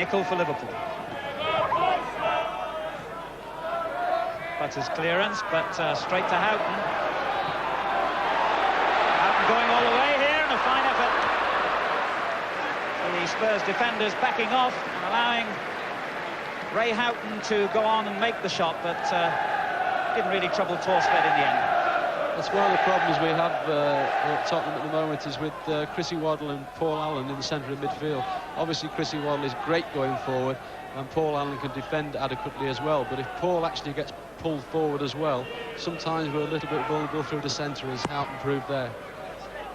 Nickel for Liverpool. Butters clearance, but straight to Houghton. Houghton going all the way here, and a fine effort. The Spurs defenders backing off and allowing Ray Houghton to go on and make the shot, but didn't really trouble Torstvedt in the end. That's one of the problems we have at Tottenham at the moment, is with Chrissy Waddle and Paul Allen in the centre of midfield. Obviously Chrissy Waddle is great going forward, and Paul Allen can defend adequately as well, but if Paul actually gets pulled forward as well, sometimes we're a little bit vulnerable through the centre, as Houghton proved there.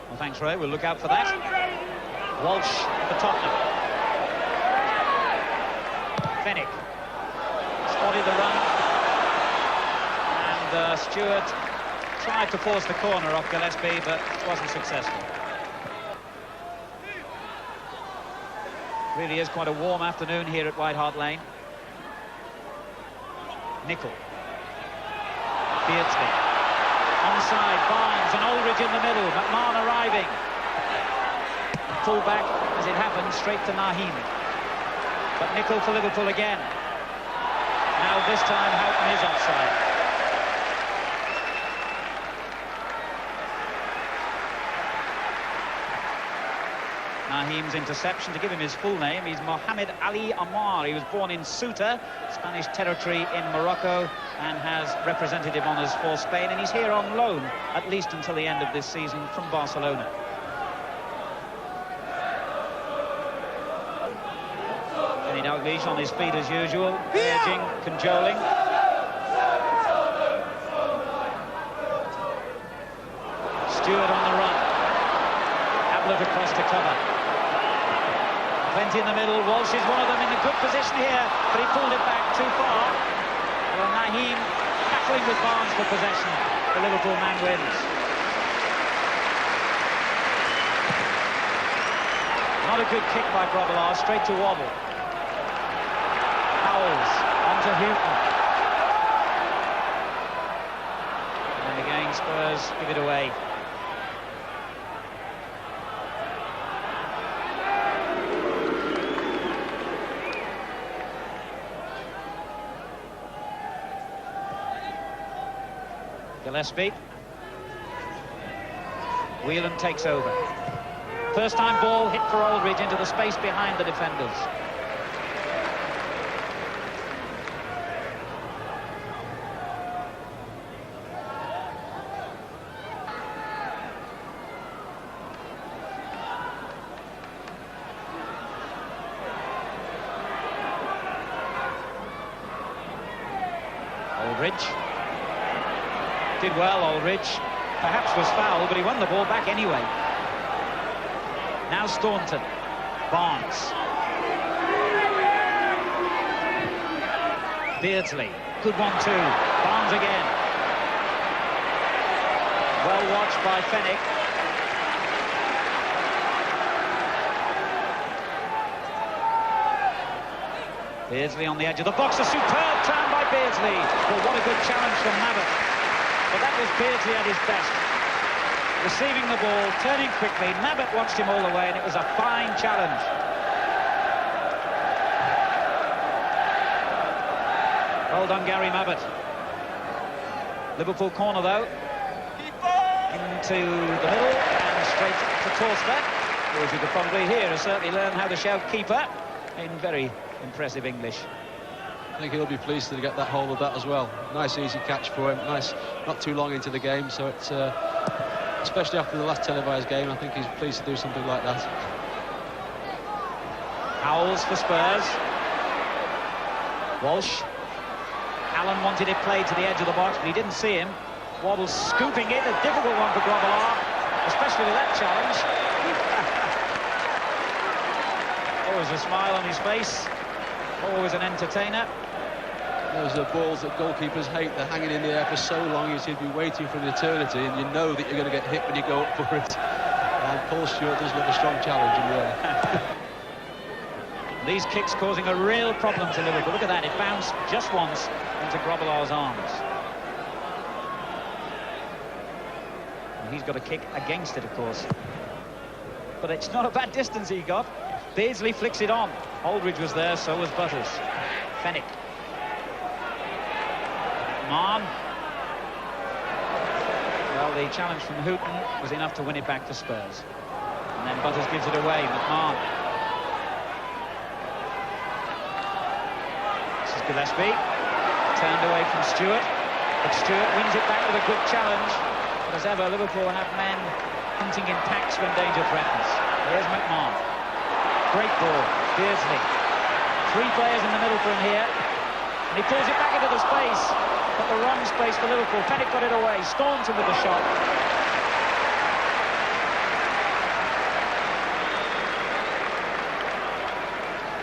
Well, thanks, Ray. We'll look out for that. Walsh for Tottenham. Fenwick spotted the run, and Stewart tried to force the corner off Gillespie, but wasn't successful. Really is quite a warm afternoon here at White Hart Lane. Nickel. Beardsley. Onside, Barnes and Aldridge in the middle. McMahon arriving. Full back, as it happened, straight to Naheem. But Nickel for Liverpool again. Now this time Houghton is offside. Naheem's interception, to give him his full name, he's Mohamed Ali Amar. He was born in Ceuta, Spanish territory in Morocco, and has representative honours for Spain, and he's here on loan, at least until the end of this season, from Barcelona. Kenny Dalglish on his feet as usual, urging, cajoling. Stewart on the run. Ablett across to cover. Plenty in the middle. Walsh is one of them in a good position here, but he pulled it back too far. Well, Naheem battling with Barnes for possession. The Liverpool man wins. Not a good kick by Grobbelaar, straight to Waddle. Howells onto Houghton. And again, Spurs give it away. Gillespie. Whelan takes over. First time ball hit for Aldridge into the space behind the defenders. Aldridge. Did well, Aldridge. Perhaps was fouled, but he won the ball back anyway. Now Staunton. Barnes. Beardsley. Good one too. Barnes again. Well watched by Fenwick. Beardsley on the edge of the box. A superb turn by Beardsley. Well, what a good challenge from Mabbutt. But that was Beardsley at his best. Receiving the ball, turning quickly. Mabbutt watched him all the way, and it was a fine challenge. Well done, Gary Mabbutt. Liverpool corner, though. Into the middle and straight to Torstvedt. Or as you could probably hear, has certainly learned how to shout keeper in very impressive English. I think he'll be pleased to get that hold of that as well. Nice easy catch for him. Nice, not too long into the game, so it's especially after the last televised game, I think he's pleased to do something like that. Howells for Spurs. Walsh. Allen wanted it played to the edge of the box, but he didn't see him. Waddle scooping it, a difficult one for Grobbelaar, especially with that challenge. Always a smile on his face. Always an entertainer. Those are balls that goalkeepers hate. They're hanging in the air for so long, you seem to be waiting for an eternity, and you know that you're going to get hit when you go up for it. And Paul Stewart does look a strong challenge in the air. These kicks causing a real problem to Liverpool. Look at that, it bounced just once into Grobbelaar's arms. And he's got a kick against it, of course. But it's not a bad distance he got. Beardsley flicks it on. Aldridge was there, so was Butters. Fennick. Mann. Well, the challenge from Houghton was enough to win it back for Spurs. And then Butters gives it away. McMahon. This is Gillespie. Turned away from Stewart. But Stewart wins it back with a good challenge. But as ever, Liverpool have men hunting in packs when danger threatens. Here's McMahon. Great ball. Beardsley. 3 players in the middle for him here. And he pulls it back into the space. But the wrong space for Liverpool. Fennick got it away. Staunton with the shot.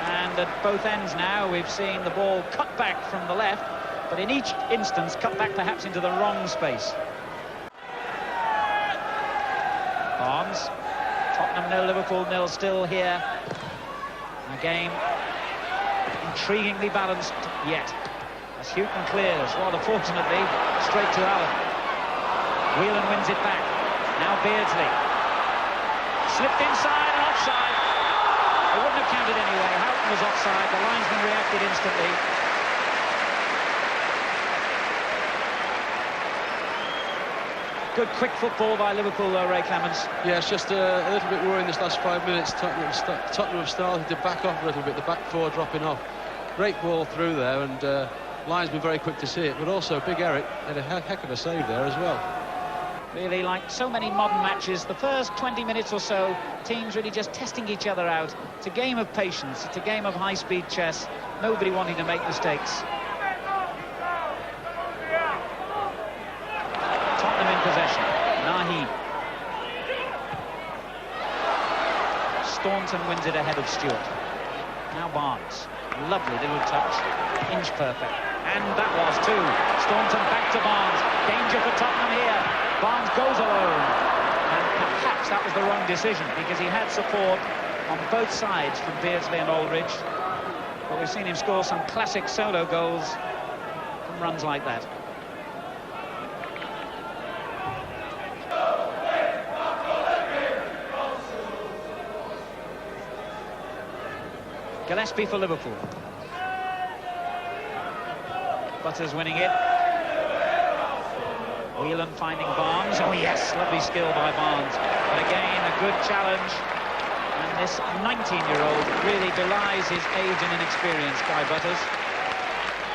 And at both ends now, we've seen the ball cut back from the left, but in each instance, cut back perhaps into the wrong space. Barnes. Tottenham 0, Liverpool 0 still here. A game intriguingly balanced yet. As Houghton clears, rather fortunately, straight to Allen. Whelan wins it back. Now Beardsley. Slipped inside and offside. It wouldn't have counted anyway. Houghton was offside. The linesman reacted instantly. Good quick football by Liverpool though, Ray Clements. Yeah, it's just a little bit worrying this last 5 minutes. Tottenham have started to back off a little bit. The back four dropping off. Great ball through there, and linesman very quick to see it, but also Big Eric had a heck of a save there as well. Really, like so many modern matches, the first 20 minutes or so, teams really just testing each other out. It's a game of patience, it's a game of high-speed chess, nobody wanting to make mistakes. Tottenham in possession. Naheem. Staunton wins it ahead of Stewart. Now Barnes. Lovely little touch. Inch perfect. And that was too. Staunton back to Barnes. Danger for Tottenham here. Barnes goes alone. And perhaps that was the wrong decision, because he had support on both sides from Beardsley and Aldridge. But we've seen him score some classic solo goals from runs like that. Gillespie for Liverpool. Butters winning it. Whelan finding Barnes. Oh yes, lovely skill by Barnes. But again, a good challenge. And this 19-year-old really belies his age and inexperience, Guy Butters.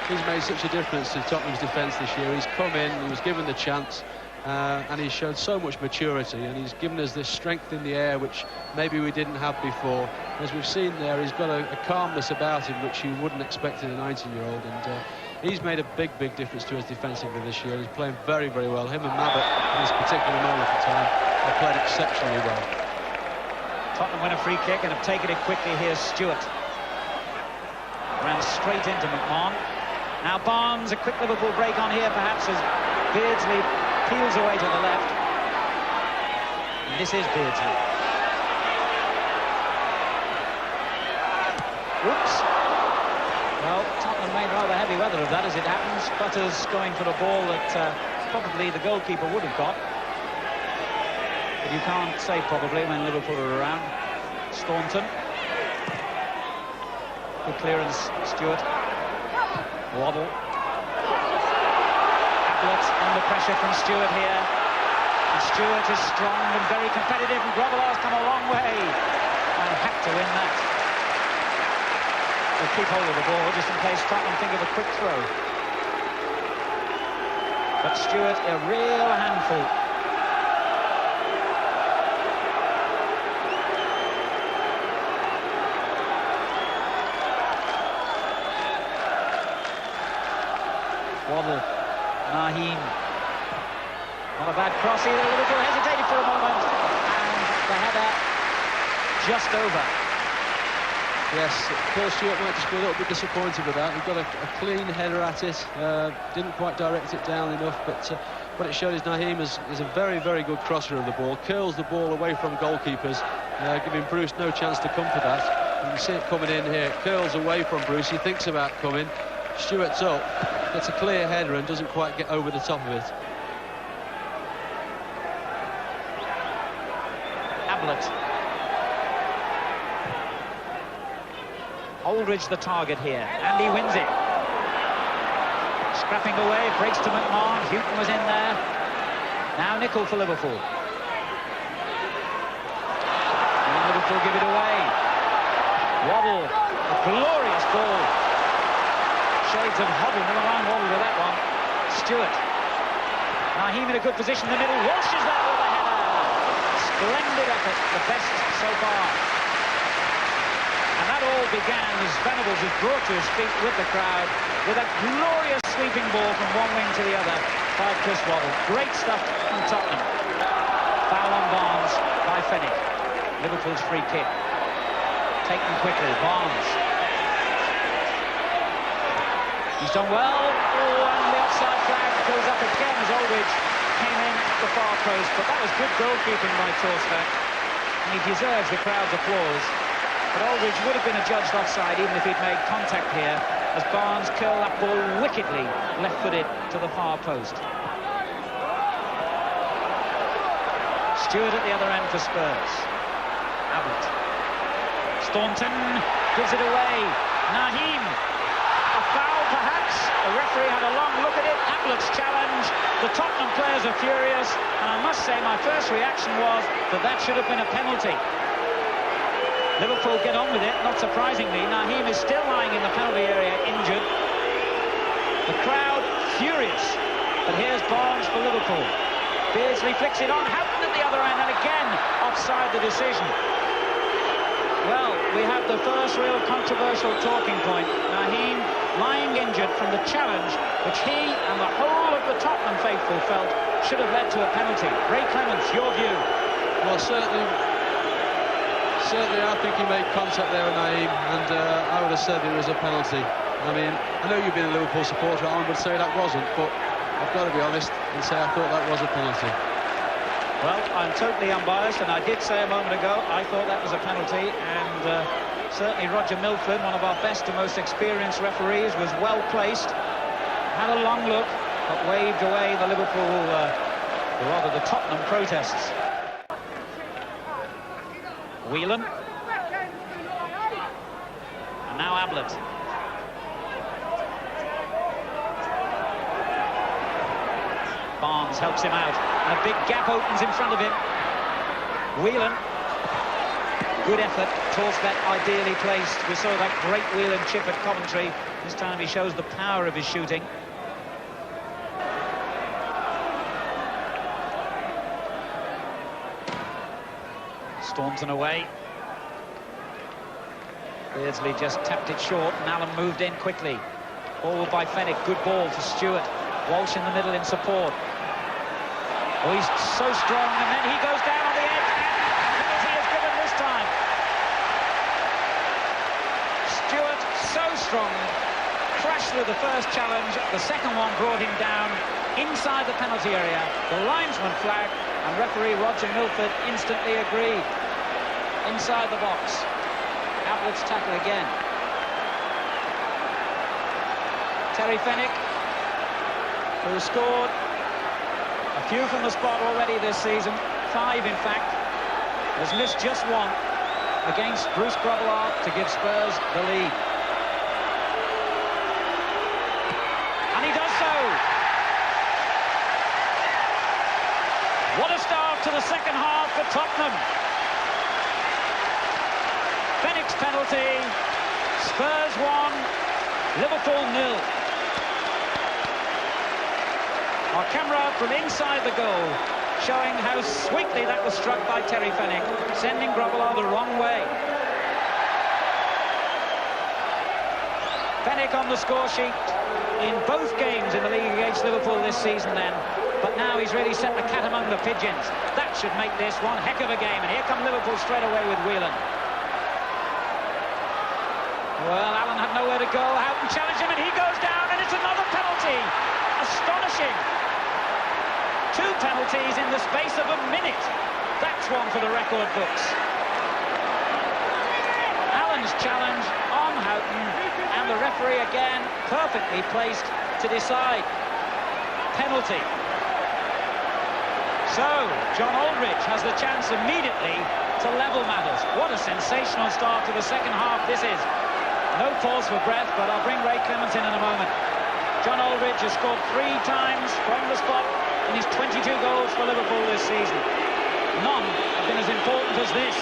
He's made such a difference to Tottenham's defence this year. He's come in, he was given the chance, and he's shown so much maturity, and he's given us this strength in the air which maybe we didn't have before. As we've seen there, he's got a calmness about him which you wouldn't expect in a 19-year-old, and he's made a big difference to us defensively this year. He's playing very well. Him and Mabbutt in this particular moment of time have played exceptionally well. Tottenham win a free kick and have taken it quickly. Here's Stewart. Ran straight into McMahon. Now Barnes, a quick Liverpool break on here perhaps as Beardsley peels away to the left. And this is Beardsley. Whoops. Well, Tottenham made rather heavy weather of that as it happens. Butters going for a ball that probably the goalkeeper would have got. But you can't say probably when Liverpool are around. Staunton. Good clearance, Stewart. Waddle. Ablett under pressure from Stewart here. And Stewart is strong and very competitive, and Grobbelaar's come a long way and had to win that. We'll keep hold of the ball just in case Tottenham think of a quick throw. But Stewart, a real handful. Waddle, Naheem. Not a bad cross either. Liverpool hesitated for a moment, and the header just over. Yes, Paul Stewart might just be a little bit disappointed with that. He got a clean header at it, didn't quite direct it down enough, but what it showed is Naheem is a very good crosser of the ball, curls the ball away from goalkeepers, giving Bruce no chance to come for that. You can see it coming in here, it curls away from Bruce, he thinks about coming, Stewart's up, gets a clear header and doesn't quite get over the top of it. Aldridge the target here, and he wins it. Scrapping away, breaks to McMahon. Houghton was in there. Now Nicol for Liverpool. And Liverpool give it away. Waddle, a glorious ball. Shades of Hubble, never mind Waddle with that one. Stewart. Naheem in a good position in the middle. Washes that with a header. Splendid effort, the best so far. And that all began as Venables was brought to his feet with the crowd with a glorious sweeping ball from one wing to the other by Chris Waddle. Great stuff from Tottenham. Foul on Barnes by Fenwick. Liverpool's free kick. Taken quickly, Barnes. He's done well. Oh, and the offside flag goes up again as Aldridge came in the far post. But that was good goalkeeping by Torsbeck. And he deserves the crowd's applause. But Aldridge would have been adjudged offside even if he'd made contact here, as Barnes curled that ball wickedly left-footed to the far post. Stewart at the other end for Spurs. Ablett. Staunton gives it away. Naheem. A foul perhaps. The referee had a long look at it. Ablett's challenge. The Tottenham players are furious, and I must say my first reaction was that that should have been a penalty. Liverpool get on with it, not surprisingly. Naheem is still lying in the penalty area, injured. The crowd furious. But here's Barnes for Liverpool. Beardsley flicks it on. Houghton at the other end, and again offside the decision. Well, we have the first real controversial talking point. Naheem lying injured from the challenge, which he and the whole of the Tottenham faithful felt should have led to a penalty. Ray Clements, your view? Well, certainly I think he made contact there with Naheem, and I would have said it was a penalty. I mean, I know you've been a Liverpool supporter, I would say that wasn't, but I've got to be honest and say I thought that was a penalty. Well, I'm totally unbiased, and I did say a moment ago I thought that was a penalty, and certainly Roger Milford, one of our best and most experienced referees, was well placed, had a long look, but waved away the Liverpool, or rather the Tottenham protests. Whelan. And now Ablett. Barnes helps him out, and a big gap opens in front of him. Whelan. Good effort. Torsbeck ideally placed. We saw that great Whelan chip at Coventry. This time he shows the power of his shooting. Staunton away. Beardsley just tapped it short, and Allen moved in quickly. Ball by Fenwick, good ball to Stewart. Walsh in the middle in support. Oh, he's so strong, and then he goes down on the edge, and penalty is given this time. Stewart, so strong, crashed through the first challenge. The second one brought him down inside the penalty area. The linesman flagged, and referee Roger Milford instantly agreed. Inside the box. Ablett's tackle again. Terry Fenwick, who scored a few from the spot already this season, 5 in fact, has missed just one against Bruce Grobbelaar to give Spurs the lead. And he does so. What a start to the second half for Tottenham. Fenwick's penalty, Spurs 1, Liverpool 0. Our camera from inside the goal showing how sweetly that was struck by Terry Fenwick, sending Grobbelaar the wrong way. Fenwick on the score sheet in both games in the league against Liverpool this season then, but now he's really set the cat among the pigeons. That should make this one heck of a game, and here come Liverpool straight away with Whelan. Well, Allen had nowhere to go. Houghton challenged him, and he goes down, and it's another penalty. Astonishing. 2 penalties in the space of a minute. That's one for the record books. Allen's challenge on Houghton, and the referee again perfectly placed to decide. Penalty. So, John Aldridge has the chance immediately to level matters. What a sensational start to the second half this is. No pause for breath, but I'll bring Ray Clements in a moment. John Aldridge has scored 3 times from the spot in his 22 goals for Liverpool this season. None have been as important as this.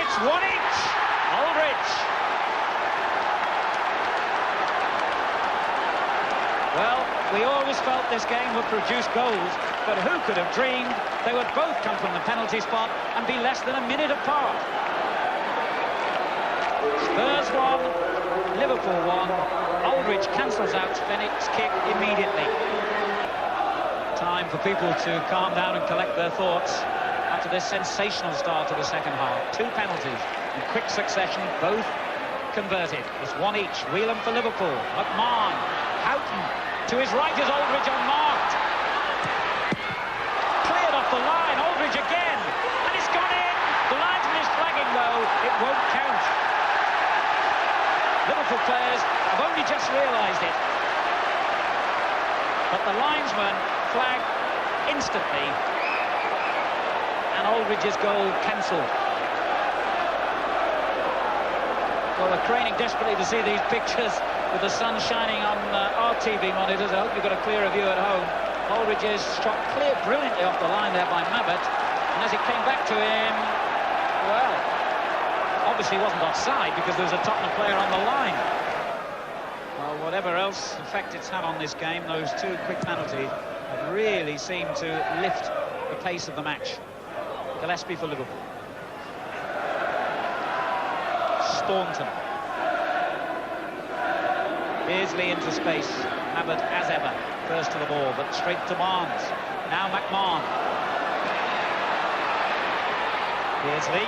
It's 1 each. Aldridge. Well, we always felt this game would produce goals, but who could have dreamed they would both come from the penalty spot and be less than a minute apart? Spurs 1, Liverpool 1. Aldridge cancels out Fennick's kick immediately. Time for people to calm down and collect their thoughts after this sensational start to the second half. 2 penalties in quick succession, both converted. It's 1 each. Whelan for Liverpool. McMahon. Houghton to his right is Aldridge unmarked. Cleared off the line. Aldridge again. And it's gone in. The linesman is flagging though. It won't count. Liverpool players have only just realised it. But the linesman flagged instantly. And Aldridge's goal cancelled. Well, we're craning desperately to see these pictures with the sun shining on our TV monitors. I hope you've got a clearer view at home. Aldridge is shot clear brilliantly off the line there by Mabbott. And as it came back to him, well, obviously wasn't offside because there was a Tottenham player on the line. Well, whatever else effect it's had on this game, those 2 quick penalties have really seemed to lift the pace of the match. Gillespie for Liverpool. Staunton. Beardsley into space. Mabbott, as ever, first to the ball, but straight to Barnes. Now McMahon. Beardsley.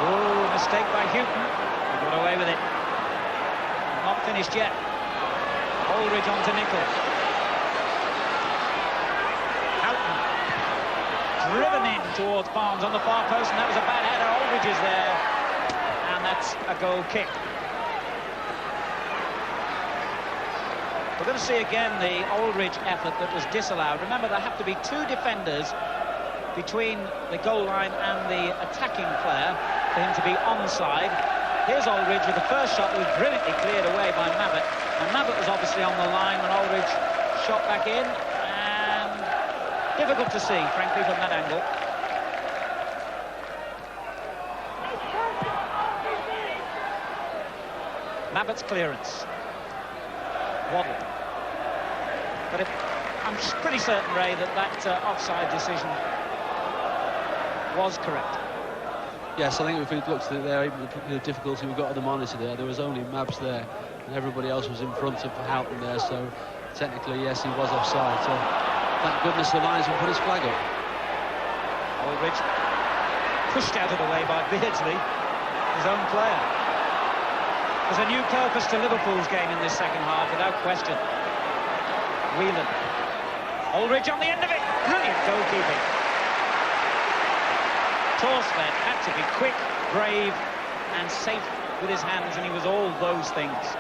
Oh, mistake by Houghton. He got away with it. Not finished yet. Aldridge on to Nicholl. Houghton. Driven in towards Barnes on the far post, and that was a bad header. Aldridge is there. And that's a goal kick. We're going to see again the Aldridge effort that was disallowed. Remember, there have to be 2 defenders between the goal line and the attacking player for him to be onside. Here's Aldridge with the first shot that was brilliantly cleared away by Mabbott. And Mabbott was obviously on the line when Aldridge shot back in. And difficult to see, frankly, from that angle. Mabbott's clearance. Waddle. But I'm pretty certain, Ray, that offside decision was correct. Yes, I think if we looked at it there, even the difficulty we've got at the monitor there was only Mabs there, and everybody else was in front of Houghton there, so technically, yes, he was offside. So thank goodness the linesman put his flag up. Aldridge pushed out of the way by Beardsley, his own player. There's a new purpose to Liverpool's game in this second half, without question. Whelan. Aldridge on the end of it. Brilliant goalkeeping. Torsved had to be quick, brave, and safe with his hands, and he was all those things.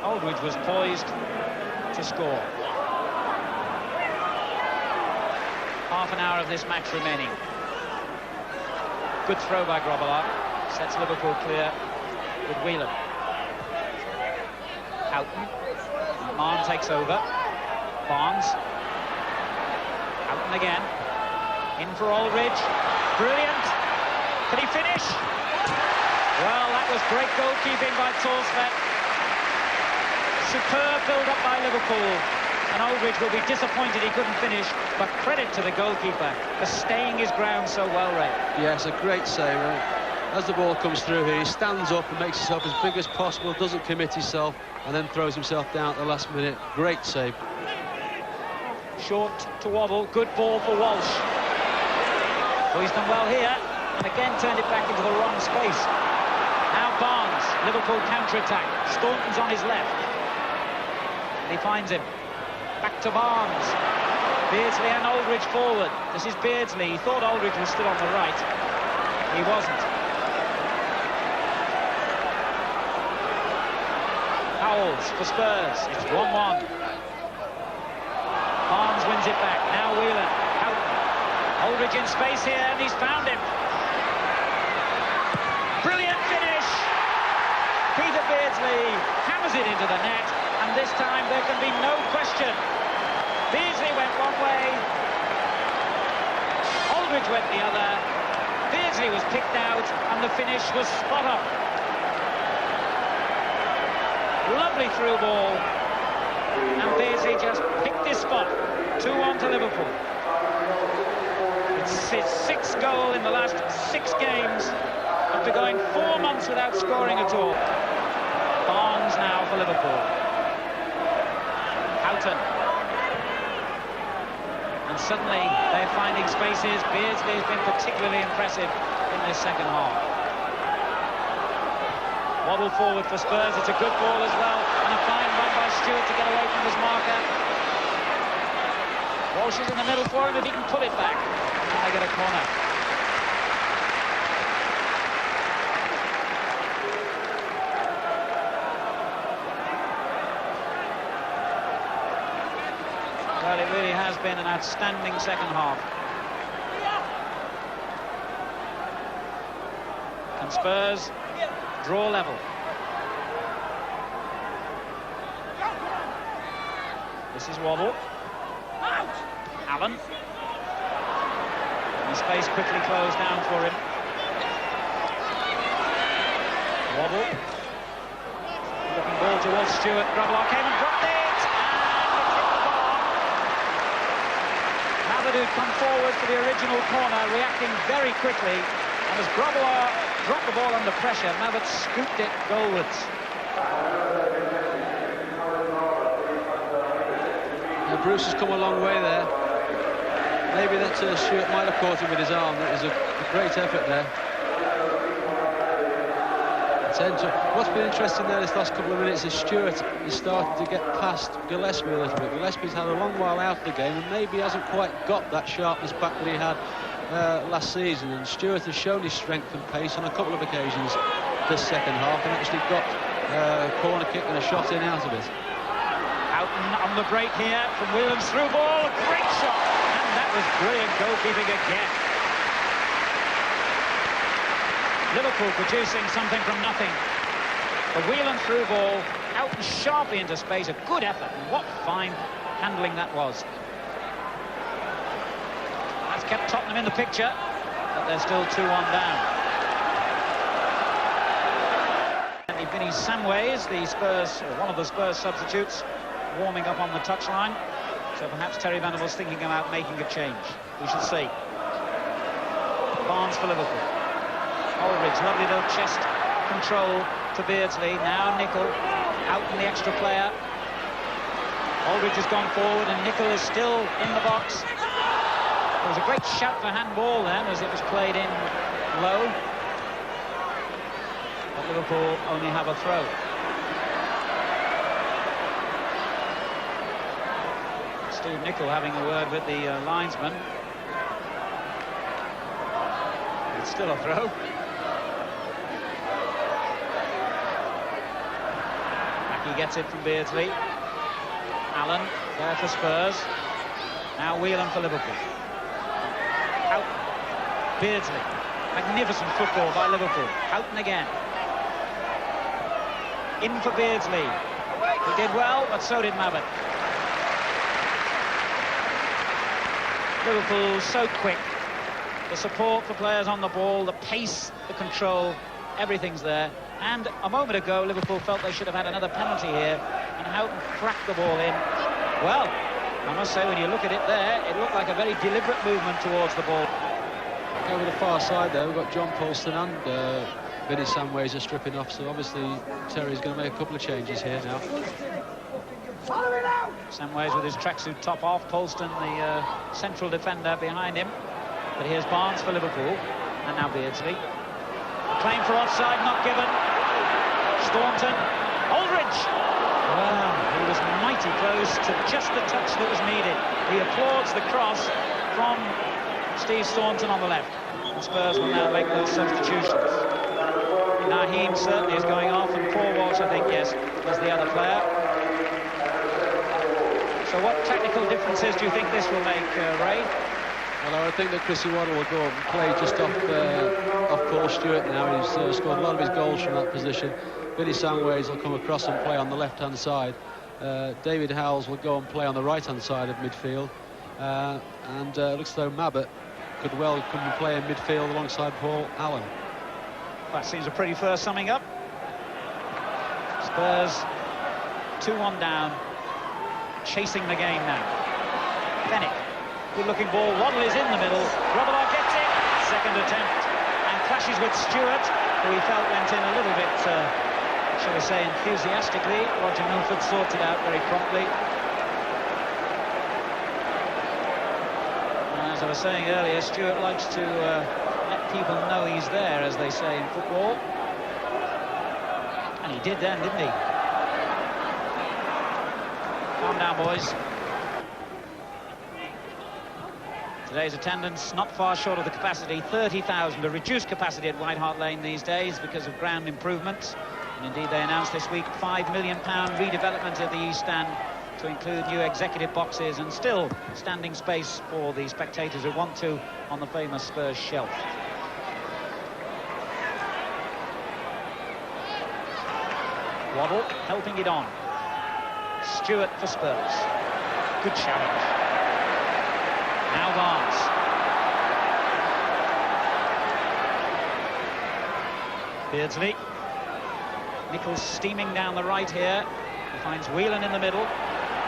Aldridge was poised to score. Half an hour of this match remaining. Good throw by Grobbelaar. Sets Liverpool clear with Whelan. Houghton. Mann takes over. Barnes. Houghton again. In for Aldridge. Brilliant. Can he finish? Well, that was great goalkeeping by Torsved. Superb build-up by Liverpool. And Aldridge will be disappointed he couldn't finish, but credit to the goalkeeper for staying his ground so well, Ray. Yes, a great save. As the ball comes through here, he stands up and makes himself as big as possible, doesn't commit himself, and then throws himself down at the last minute. Great save. Short to Waddle, good ball for Walsh. Well, he's done well here, and again turned it back into the wrong space. Now Barnes, Liverpool counter-attack. Staunton's on his left. And he finds him. Back to Barnes. Beardsley and Aldridge forward. This is Beardsley. He thought Aldridge was still on the right. He wasn't. Howells for Spurs. It's 1-1. Barnes wins it back. Now Whelan. Houghton. Aldridge in space here, and he's found him. Beardsley hammers it into the net, and this time there can be no question. Beardsley went one way, Aldridge went the other. Beardsley was picked out, and the finish was spot on. Lovely through ball, and Beardsley just picked his spot. 2-1 to Liverpool. It's his 6th goal in the last 6 games, after going 4 months without scoring at all. Barnes now for Liverpool. Houghton. And suddenly they're finding spaces. Beardsley has been particularly impressive in this second half. Waddle forward for Spurs. It's a good ball as well, and a fine run by Stewart to get away from his marker. Walsh is in the middle for him if he can pull it back. And they get a corner. Well, it really has been an outstanding second half. And Spurs draw level. This is Waddle. Allen. And the space quickly closed down for him. Waddle. Looking ball towards Stewart. Grobbelaar came and dropped it. Who'd come forward for the original corner, reacting very quickly, and as Grobbelaar dropped the ball under pressure, Mavett scooped it goalwards. Now Bruce has come a long way there. Maybe that Stewart might have caught him with his arm. It was a great effort there. What's been interesting there this last couple of minutes is Stewart is starting to get past Gillespie a little bit. Gillespie's had a long while out of the game and maybe hasn't quite got that sharpness back that he had last season, and Stewart has shown his strength and pace on a couple of occasions this second half and actually got a corner kick and a shot in out of it. Houghton on the break here from Williams, through ball, great shot, and that was brilliant goalkeeping again. Liverpool producing something from nothing. The wheel and through ball, out and sharply into space, a good effort, and what fine handling that was. That's kept Tottenham in the picture, but they're still 2-1 down. And Vinny Samways, the Spurs, or one of the Spurs substitutes, warming up on the touchline. So perhaps Terry Venables thinking about making a change. We shall see. Barnes for Liverpool. Aldridge, lovely little chest control to Beardsley. Now Nicol, out in the extra player. Aldridge has gone forward and Nicol is still in the box. There was a great shout for handball then as it was played in low. But Liverpool only have a throw. Steve Nicol having a word with the linesman. It's still a throw. He gets it from Beardsley. Allen there for Spurs. Now Whelan for Liverpool. Out. Beardsley. Magnificent football by Liverpool. Houghton again. In for Beardsley. He did well, but so did Mavett. Liverpool so quick. The support for players on the ball, the pace, the control, everything's there. And a moment ago, Liverpool felt they should have had another penalty here, and Houghton cracked the ball in. Well, I must say, when you look at it there, it looked like a very deliberate movement towards the ball. Over the far side there, we've got John Polston and Vinny Samways are stripping off, so obviously Terry's going to make a couple of changes here now. Samways with his tracksuit top off, Polston, the central defender, behind him. But here's Barnes for Liverpool, and now Beardsley. Claim for offside, not given. Staunton. Aldridge! Well, he was mighty close to just the touch that was needed. He applauds the cross from Steve Staunton on the left. The Spurs will now make those substitutions. Naheem certainly is going off, and Paul Walsh, I think, yes, is the other player. So what technical differences do you think this will make, Ray? Well, I think that Chrissy Waddle will go up and play just off Paul Stewart now. He's scored a lot of his goals from that position. Billy Sandways will come across and play on the left-hand side. David Howells will go and play on the right-hand side of midfield. And it looks as though Mabbott could well come and play in midfield alongside Paul Allen. That seems a pretty fair summing up. Spurs 2-1 down, chasing the game now. Bennett, good-looking ball. Waddle is in the middle. Robillard gets it. Second attempt and clashes with Stewart, who he felt went in a little bit, shall we say, enthusiastically. Roger Milford sorted out very promptly. As I was saying earlier, Stewart likes to let people know he's there, as they say in football. And he did then, didn't he? Calm down, boys. Today's attendance not far short of the capacity, 30,000, a reduced capacity at White Hart Lane these days because of ground improvements. And indeed they announced this week £5 million redevelopment of the East Stand to include new executive boxes and still standing space for the spectators who want to on the famous Spurs shelf. Waddle helping it on. Stewart for Spurs. Good challenge. Now Barnes. Beardsley. Nichols steaming down the right here. He finds Whelan in the middle.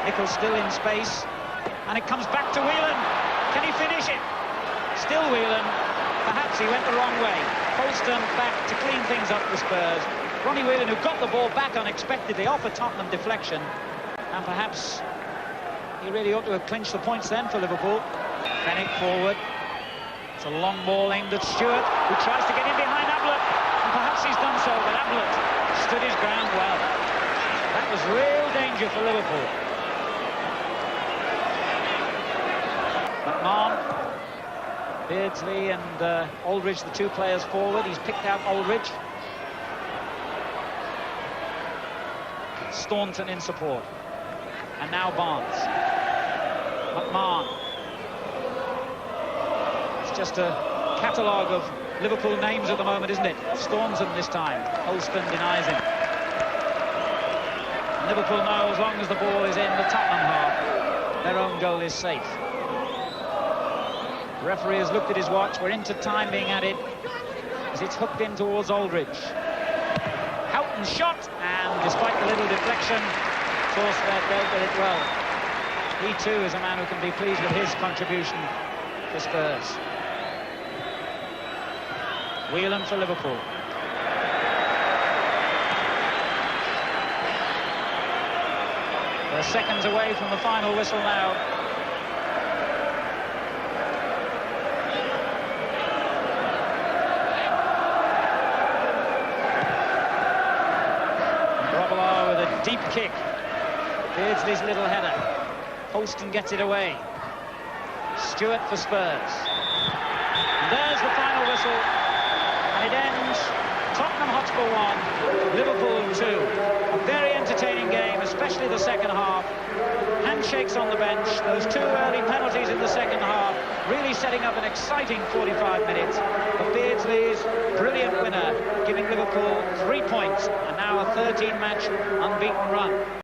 Nichols still in space. And it comes back to Whelan. Can he finish it? Still Whelan. Perhaps he went the wrong way. Holston back to clean things up for Spurs. Ronnie Whelan, who got the ball back unexpectedly off a Tottenham deflection. And perhaps he really ought to have clinched the points then for Liverpool. Bennett forward. It's a long ball aimed at Stewart, who tries to get in behind Ablett. And perhaps he's done so, but Ablett stood his ground well. That was real danger for Liverpool. McMahon, Beardsley and Aldridge, the two players forward. He's picked out Aldridge. Staunton in support. And now Barnes. McMahon. It's just a catalogue of Liverpool names at the moment, isn't it? Staunton this time. Holston denies him. And Liverpool know as long as the ball is in the Tottenham half, their own goal is safe. The referee has looked at his watch. We're into time being added as it's hooked in towards Aldridge. Houghton's shot, and despite the little deflection, Forsberg dealt with it well. He too is a man who can be pleased with his contribution to Spurs. Whelan for Liverpool. They're seconds away from the final whistle now. Robillard with a deep kick. Beardsley's little header. Holston gets it away. Stewart for Spurs. And there's the final whistle. And it ends Tottenham Hotspur 1, Liverpool 2. A very entertaining game, especially the second half. Handshakes on the bench, those two early penalties in the second half, really setting up an exciting 45 minutes. But Beardsley's brilliant winner, giving Liverpool 3 points and now a 13-match unbeaten run.